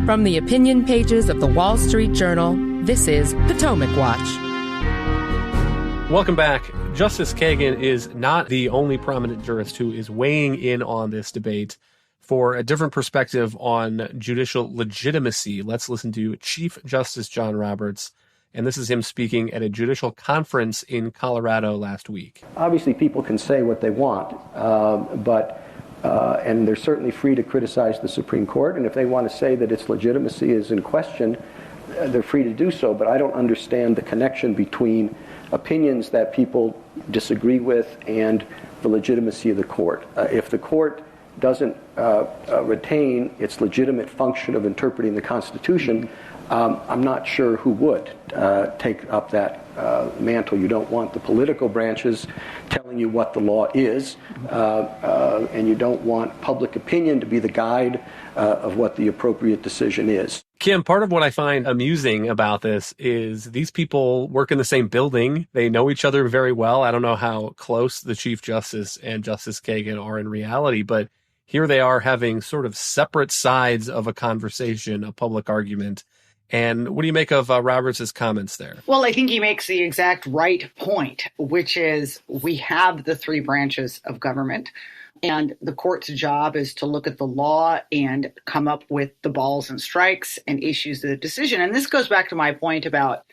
From the opinion pages of the Wall Street Journal, this is Potomac Watch. Welcome back. Justice Kagan is not the only prominent jurist who is weighing in on this debate. For a different perspective on judicial legitimacy, let's listen to Chief Justice John Roberts. And this is him speaking at a judicial conference in Colorado last week. Obviously, people can say what they want, and they're certainly free to criticize the Supreme Court. And if they want to say that its legitimacy is in question, they're free to do so. But I don't understand the connection between opinions that people disagree with and the legitimacy of the court. If the court doesn't retain its legitimate function of interpreting the Constitution, I'm not sure who would take up that mantle. You don't want the political branches telling you what the law is, and you don't want public opinion to be the guide of what the appropriate decision is. Kim, part of what I find amusing about this is these people work in the same building. They know each other very well. I don't know how close the Chief Justice and Justice Kagan are in reality, but here they are having sort of separate sides of a conversation, a public argument. And what do you make of Roberts' comments there? Well, I think he makes the exact right point, which is we have the three branches of government, and the court's job is to look at the law and come up with the balls and strikes and issues the decision. And this goes back to my point about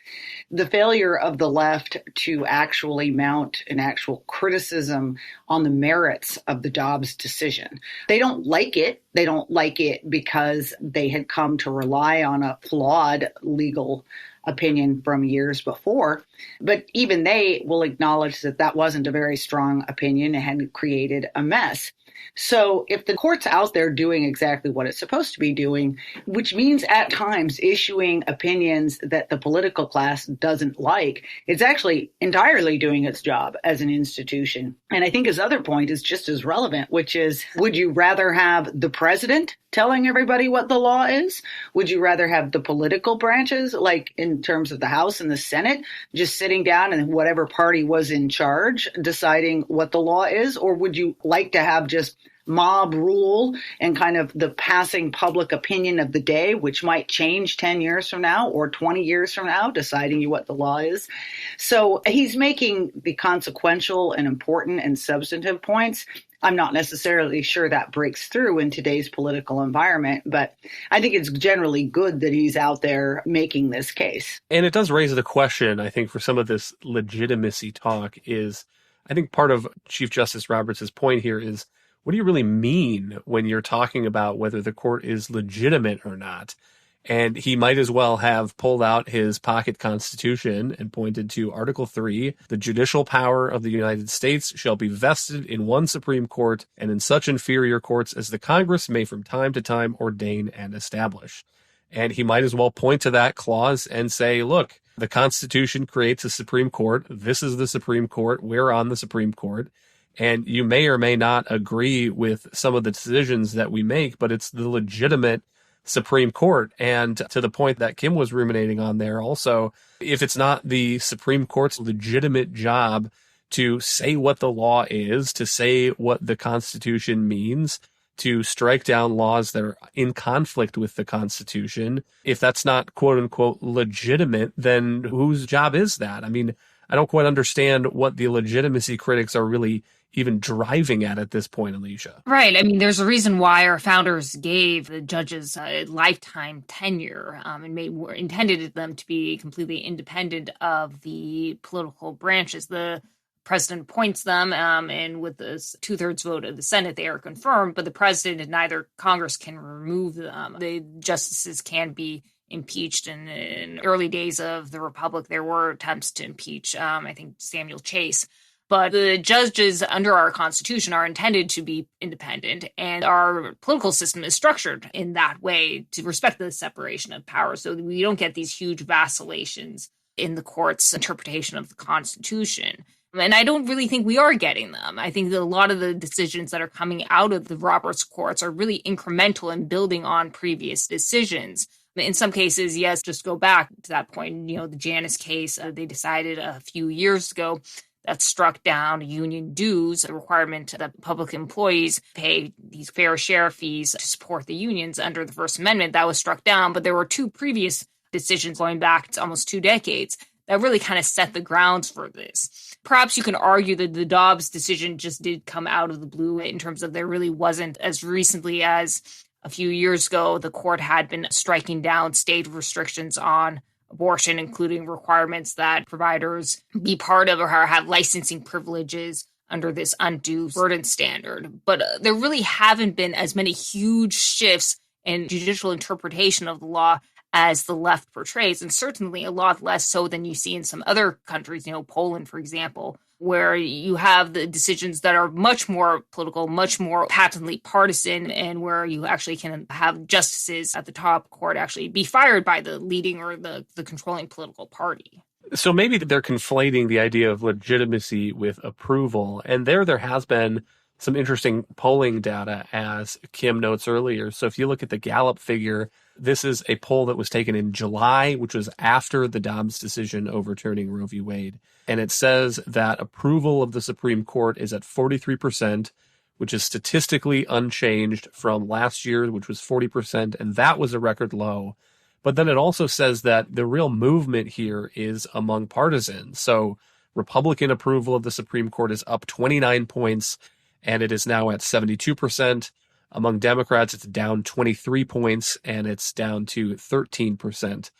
the failure of the left to actually mount an actual criticism on the merits of the Dobbs decision. They don't like it. They don't like it because they had come to rely on a flawed legal opinion from years before. But even they will acknowledge that that wasn't a very strong opinion and had created a mess. So if the court's out there doing exactly what it's supposed to be doing, which means at times issuing opinions that the political class doesn't like, it's actually entirely doing its job as an institution. And I think his other point is just as relevant, which is, would you rather have the president telling everybody what the law is? Would you rather have the political branches, like in terms of the House and the Senate, just sitting down and whatever party was in charge deciding what the law is? Or would you like to have just mob rule and kind of the passing public opinion of the day, which might change 10 years from now or 20 years from now, deciding you what the law is? So he's making the consequential and important and substantive points. I'm not necessarily sure that breaks through in today's political environment, but I think it's generally good that he's out there making this case. And it does raise the question, I think, for some of this legitimacy talk is, I think part of Chief Justice Roberts' point here is, what do you really mean when you're talking about whether the court is legitimate or not? And he might as well have pulled out his pocket constitution and pointed to Article 3, the judicial power of the United States shall be vested in one Supreme Court and in such inferior courts as the Congress may from time to time ordain and establish. And he might as well point to that clause and say, look, the Constitution creates a Supreme Court. This is the Supreme Court. We're on the Supreme Court. And you may or may not agree with some of the decisions that we make, but it's the legitimate Supreme Court. And to the point that Kim was ruminating on there also, if it's not the Supreme Court's legitimate job to say what the law is, to say what the Constitution means, to strike down laws that are in conflict with the Constitution, if that's not quote unquote legitimate, then whose job is that? I mean, I don't quite understand what the legitimacy critics are really even driving at this point, Alicia. Right. I mean, there's a reason why our founders gave the judges a lifetime tenure and intended them to be completely independent of the political branches. The president appoints them, and with this 2/3 vote of the Senate, they are confirmed, but the president and neither Congress can remove them. The justices can be impeached. And in early days of the Republic, there were attempts to impeach, I think, Samuel Chase. But the judges under our Constitution are intended to be independent, and our political system is structured in that way to respect the separation of power, so that we don't get these huge vacillations in the court's interpretation of the Constitution. And I don't really think we are getting them. I think that a lot of the decisions that are coming out of the Roberts courts are really incremental and building on previous decisions. In some cases, yes, just go back to that point. You know, the Janus case, they decided a few years ago that struck down union dues, a requirement that public employees pay these fair share fees to support the unions under the First Amendment. That was struck down, but there were two previous decisions going back to almost 2 decades that really kind of set the grounds for this. Perhaps you can argue that the Dobbs decision just did come out of the blue in terms of there really wasn't, as recently as a few years ago, the court had been striking down state restrictions on abortion, including requirements that providers be part of or have licensing privileges under this undue burden standard. But there really haven't been as many huge shifts in judicial interpretation of the law as the left portrays, and certainly a lot less so than you see in some other countries, Poland, for example, where you have the decisions that are much more political, much more patently partisan, and where you actually can have justices at the top court actually be fired by the leading or the controlling political party. So maybe they're conflating the idea of legitimacy with approval. And there has been some interesting polling data, as Kim notes earlier. So if you look at the Gallup figure, this is a poll that was taken in July, which was after the Dobbs decision overturning Roe v. Wade. And it says that approval of the Supreme Court is at 43%, which is statistically unchanged from last year, which was 40%, and that was a record low. But then it also says that the real movement here is among partisans. So Republican approval of the Supreme Court is up 29 points, and it is now at 72%. Among Democrats, it's down 23 points, and it's down to 13%.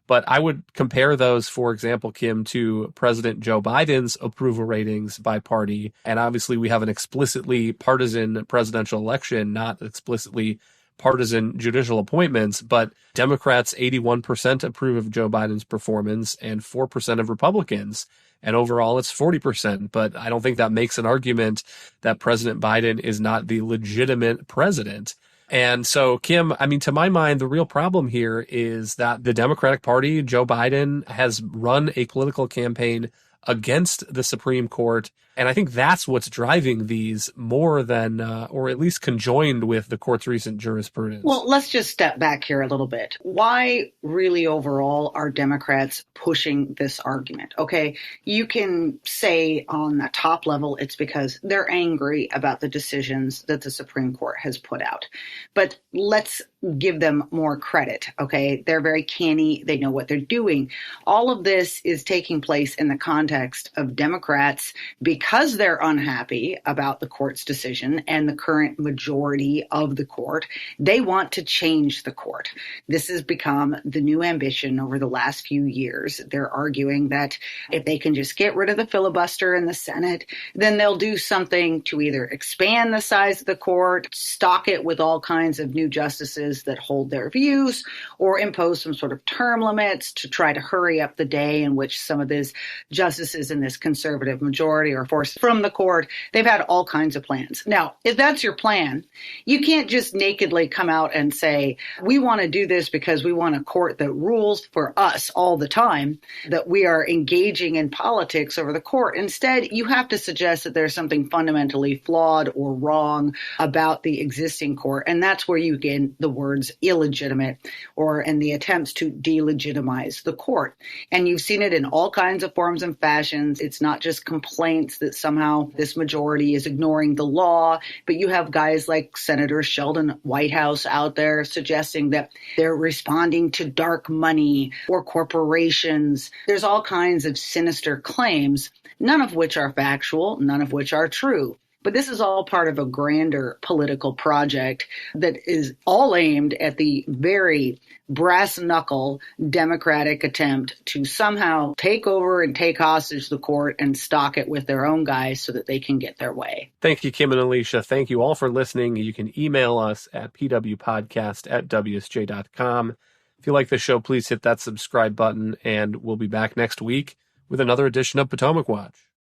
But I would compare those, for example, Kim, to President Joe Biden's approval ratings by party. And obviously, we have an explicitly partisan presidential election, not explicitly partisan judicial appointments. But Democrats, 81% approve of Joe Biden's performance and 4% of Republicans. And overall, it's 40%. But I don't think that makes an argument that President Biden is not the legitimate president. And so, Kim, to my mind, the real problem here is that the Democratic Party, Joe Biden, has run a political campaign against the Supreme Court. And I think that's what's driving these more than, or at least conjoined with the court's recent jurisprudence. Well, let's just step back here a little bit. Why really overall are Democrats pushing this argument? Okay, you can say on the top level it's because they're angry about the decisions that the Supreme Court has put out. But let's give them more credit, okay? They're very canny. They know what they're doing. All of this is taking place in the context of Democrats, because they're unhappy about the court's decision and the current majority of the court, they want to change the court. This has become the new ambition over the last few years. They're arguing that if they can just get rid of the filibuster in the Senate, then they'll do something to either expand the size of the court, stock it with all kinds of new justices that hold their views, or impose some sort of term limits to try to hurry up the day in which some of these justices in this conservative majority are forced from the court. They've had all kinds of plans. Now, if that's your plan, you can't just nakedly come out and say, we want to do this because we want a court that rules for us all the time, that we are engaging in politics over the court. Instead, you have to suggest that there's something fundamentally flawed or wrong about the existing court. And that's where you get the words illegitimate and the attempts to delegitimize the court. And you've seen it in all kinds of forms and fashions. It's not just complaints that somehow this majority is ignoring the law, but you have guys like Senator Sheldon Whitehouse out there suggesting that they're responding to dark money or corporations. There's all kinds of sinister claims, none of which are factual, none of which are true. But this is all part of a grander political project that is all aimed at the very brass-knuckle Democratic attempt to somehow take over and take hostage the court and stock it with their own guys so that they can get their way. Thank you, Kim and Alicia. Thank you all for listening. You can email us at pwpodcast@wsj.com. If you like the show, please hit that subscribe button, and we'll be back next week with another edition of Potomac Watch.